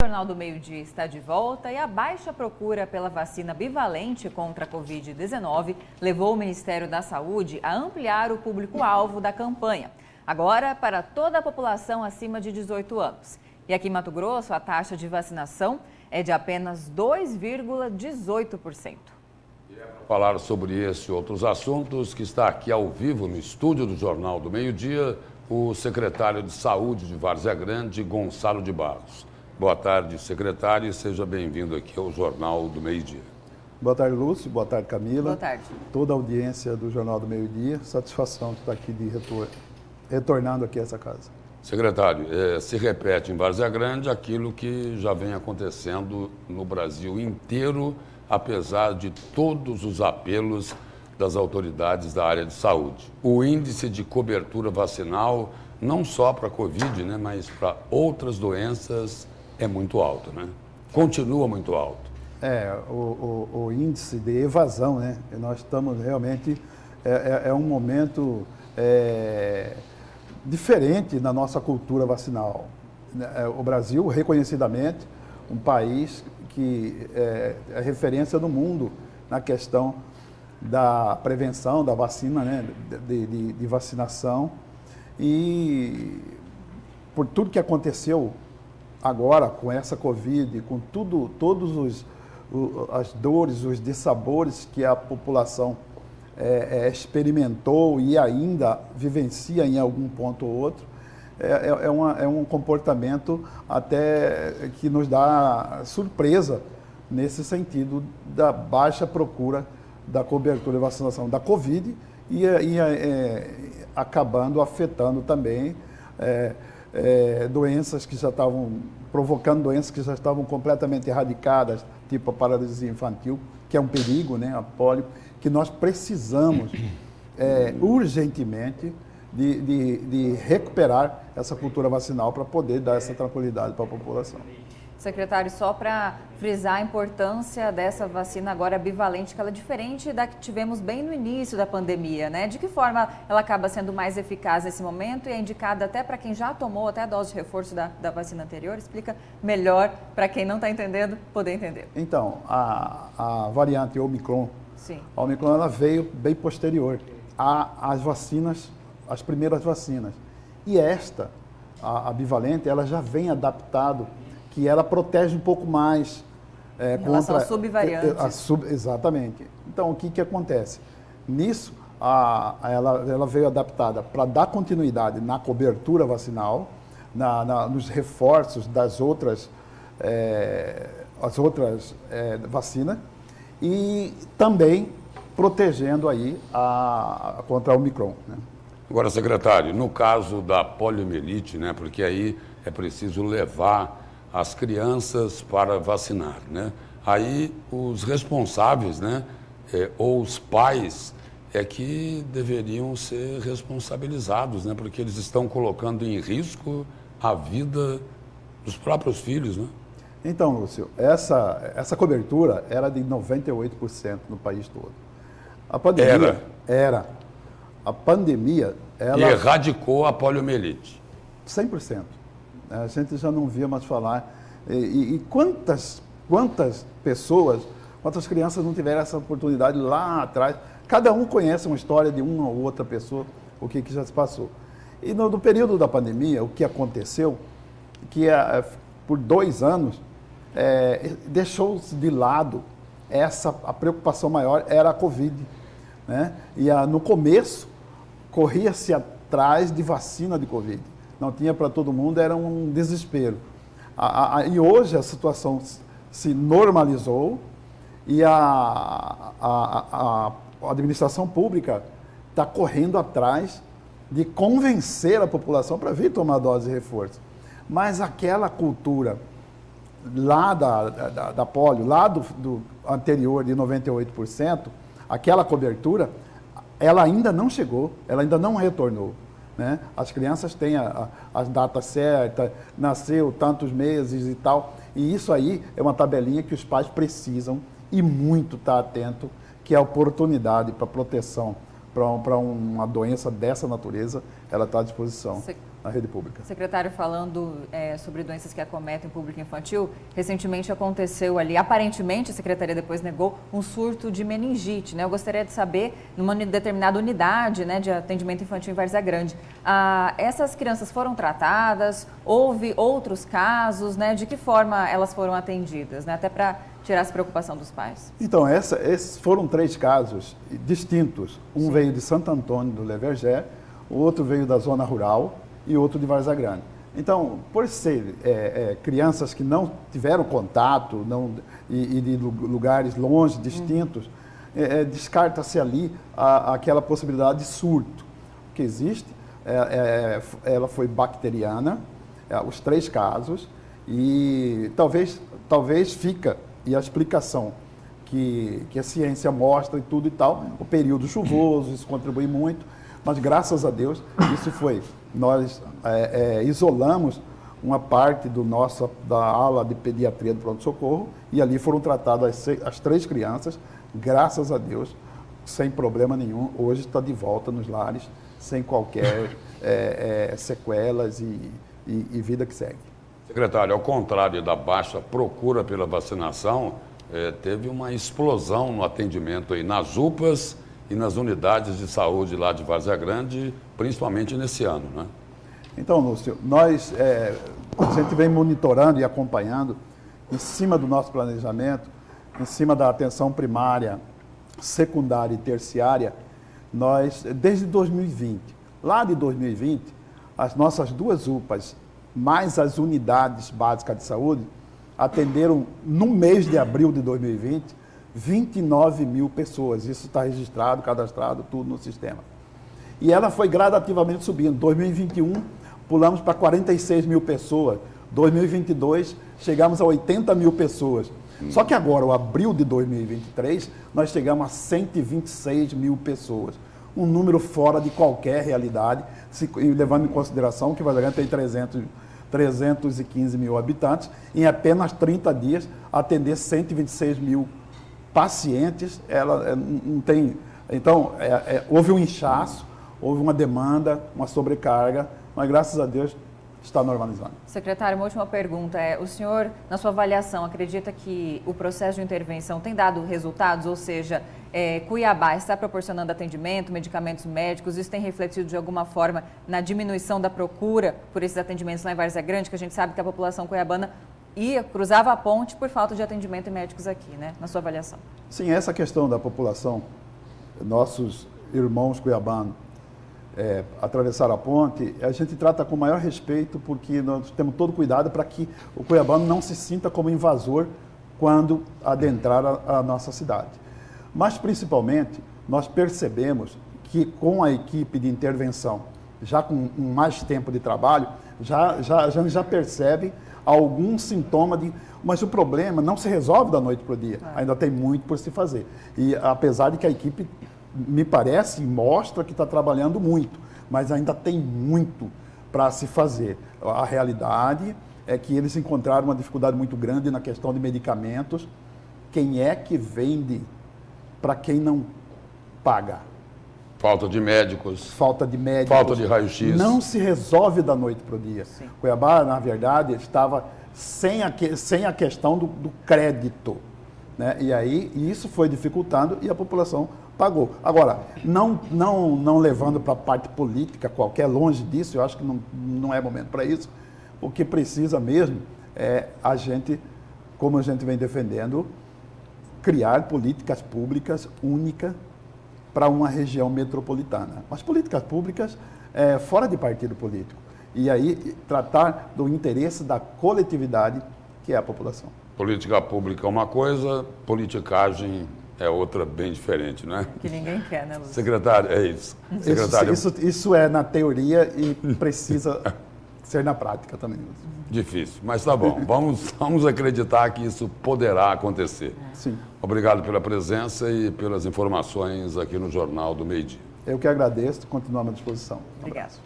Jornal do Meio-Dia está de volta e a baixa procura pela vacina bivalente contra a Covid-19 levou o Ministério da Saúde a ampliar o público-alvo da campanha, agora para toda a população acima de 18 anos. E aqui em Mato Grosso, a taxa de vacinação é de apenas 2,18%. Falar sobre esse e outros assuntos, que está aqui ao vivo no estúdio do Jornal do Meio-Dia, o secretário de Saúde de Várzea Grande, Gonçalo de Barros. Boa tarde, secretário, e seja bem-vindo aqui ao Jornal do Meio-Dia. Boa tarde, Lúcio. Boa tarde, Camila. Boa tarde. Toda a audiência do Jornal do Meio-Dia. Satisfação de estar aqui retornando aqui a essa casa. Secretário, se repete em Várzea Grande aquilo que já vem acontecendo no Brasil inteiro, apesar de todos os apelos das autoridades da área de saúde. O índice de cobertura vacinal, não só para a Covid, né, mas para outras doenças, é muito alto, né? Continua muito alto. O índice de evasão, né? Nós estamos realmente... É um momento diferente na nossa cultura vacinal. O Brasil, reconhecidamente, um país que é referência no mundo na questão da prevenção, da vacina, né, de vacinação. E por tudo que aconteceu agora com essa Covid, com todos as dores, os dissabores que a população experimentou e ainda vivencia em algum ponto ou outro, é um comportamento até que nos dá surpresa nesse sentido da baixa procura da cobertura de vacinação da Covid e acabando afetando também doenças que já estavam, provocando doenças que já estavam completamente erradicadas, tipo a paralisia infantil, que é um perigo, né, a polio, que nós precisamos urgentemente de recuperar essa cultura vacinal para poder dar essa tranquilidade para a população. Secretário, só para frisar a importância dessa vacina agora bivalente, que ela é diferente da que tivemos bem no início da pandemia, né? De que forma ela acaba sendo mais eficaz nesse momento e é indicada até para quem já tomou até a dose de reforço da vacina anterior? Explica melhor para quem não está entendendo poder entender. Então, a variante Omicron, sim, a Omicron ela veio bem posterior às vacinas, às primeiras vacinas. E esta, a bivalente, ela já vem adaptado, que ela protege um pouco mais em relação às subvariantes. Exatamente. Então, o que acontece? Nisso, ela veio adaptada para dar continuidade na cobertura vacinal, nos reforços das outras, vacinas e também protegendo aí contra a Omicron, né? Agora, secretário, no caso da poliomielite, né, porque aí é preciso levar as crianças para vacinar, né? Aí os responsáveis, né, ou os pais, que deveriam ser responsabilizados, né, porque eles estão colocando em risco a vida dos próprios filhos, né? Então, Lúcio, essa cobertura era de 98% no país todo. A pandemia era. A pandemia, ela... E erradicou a poliomielite. 100%. A gente já não via mais falar. E quantas pessoas, quantas crianças não tiveram essa oportunidade lá atrás? Cada um conhece uma história de uma ou outra pessoa, o que já se passou. E no período da pandemia, o que aconteceu, que por 2 anos, deixou-se de lado a preocupação maior era a Covid, né? E no começo, corria-se atrás de vacina de Covid. Não tinha para todo mundo, era um desespero. E hoje a situação se normalizou e a administração pública está correndo atrás de convencer a população para vir tomar a dose de reforço. Mas aquela cultura lá da polio, lá do anterior de 98%, aquela cobertura, ela ainda não chegou, ela ainda não retornou, né? As crianças têm as datas certas, nasceu tantos meses e tal, e isso aí é uma tabelinha que os pais precisam e muito estar atento, que é a oportunidade para proteção para uma doença dessa natureza, ela está à disposição. na rede pública. Secretário, falando sobre doenças que acometem o público infantil, recentemente aconteceu ali, aparentemente a Secretaria depois negou, um surto de meningite, né? Eu gostaria de saber, numa determinada unidade, né, de atendimento infantil em Várzea Grande, essas crianças foram tratadas? Houve outros casos, né? De que forma elas foram atendidas, né? Até para tirar essa preocupação dos pais. Então, esses foram 3 casos distintos. Um veio de Santo Antônio do Levergé, o outro veio da zona rural e outro de Várzea Grande. Então, por ser crianças que não tiveram contato e de lugares longe, distintos, descarta-se ali aquela possibilidade de surto. O que existe, ela foi bacteriana, os 3 casos, e talvez fica, e a explicação que a ciência mostra e tudo e tal, o período chuvoso, isso contribui muito, mas graças a Deus, nós isolamos uma parte da ala de pediatria do pronto-socorro e ali foram tratadas as 3 crianças, graças a Deus, sem problema nenhum. Hoje está de volta nos lares, sem qualquer sequelas e vida que segue. Secretário, ao contrário da baixa procura pela vacinação, teve uma explosão no atendimento aí nas UPAs e nas unidades de saúde lá de Várzea Grande, principalmente nesse ano, né? Então, Lúcio, a gente vem monitorando e acompanhando, em cima do nosso planejamento, em cima da atenção primária, secundária e terciária, desde 2020, lá de 2020, as nossas 2 UPAs, mais as unidades básicas de saúde, atenderam, no mês de abril de 2020, 29 mil pessoas. Isso está registrado, cadastrado, tudo no sistema. E ela foi gradativamente subindo. 2021, pulamos para 46 mil pessoas. 2022, chegamos a 80 mil pessoas. Só que agora, o abril de 2023, nós chegamos a 126 mil pessoas. Um número fora de qualquer realidade, levando em consideração que Várzea Grande tem 315 mil habitantes. Em apenas 30 dias, atender 126 mil pacientes, ela não tem... Então, houve um inchaço, houve uma demanda, uma sobrecarga, mas graças a Deus está normalizando. Secretário, uma última pergunta. O senhor, na sua avaliação, acredita que o processo de intervenção tem dado resultados? Ou seja, Cuiabá está proporcionando atendimento, medicamentos médicos, isso tem refletido de alguma forma na diminuição da procura por esses atendimentos lá em Várzea Grande, que a gente sabe que a população cuiabana cruzava a ponte por falta de atendimento e médicos aqui, né? Na sua avaliação. Sim, essa questão da população, nossos irmãos cuiabanos, atravessar a ponte, a gente trata com o maior respeito, porque nós temos todo cuidado para que o cuiabano não se sinta como invasor quando adentrar a nossa cidade. Mas, principalmente, nós percebemos que com a equipe de intervenção, já com mais tempo de trabalho, a gente já percebe algum sintoma mas o problema não se resolve da noite para o dia, ainda tem muito por se fazer. E apesar de que a equipe, me parece, mostra que está trabalhando muito, mas ainda tem muito para se fazer. A realidade é que eles encontraram uma dificuldade muito grande na questão de medicamentos. Quem é que vende para quem não paga? Falta de médicos. Falta de médicos. Falta de raio-x. Não se resolve da noite para o dia. Sim. Cuiabá, na verdade, estava sem a questão do crédito, né? E aí isso foi dificultando e a população pagou. Agora, não levando para a parte política qualquer, longe disso, eu acho que não é momento para isso. O que precisa mesmo é a gente, como a gente vem defendendo, criar políticas públicas únicas para uma região metropolitana. Mas políticas públicas fora de partido político. E aí tratar do interesse da coletividade, que é a população. Política pública é uma coisa, politicagem é outra bem diferente, né? Que ninguém quer, né, Lúcio? Secretário, é isso. Secretário... Isso é na teoria e precisa ser na prática também. Difícil, mas tá bom. Vamos acreditar que isso poderá acontecer. Sim. Obrigado pela presença e pelas informações aqui no Jornal do Meio-Dia. Eu que agradeço, continuamos à disposição. Obrigado.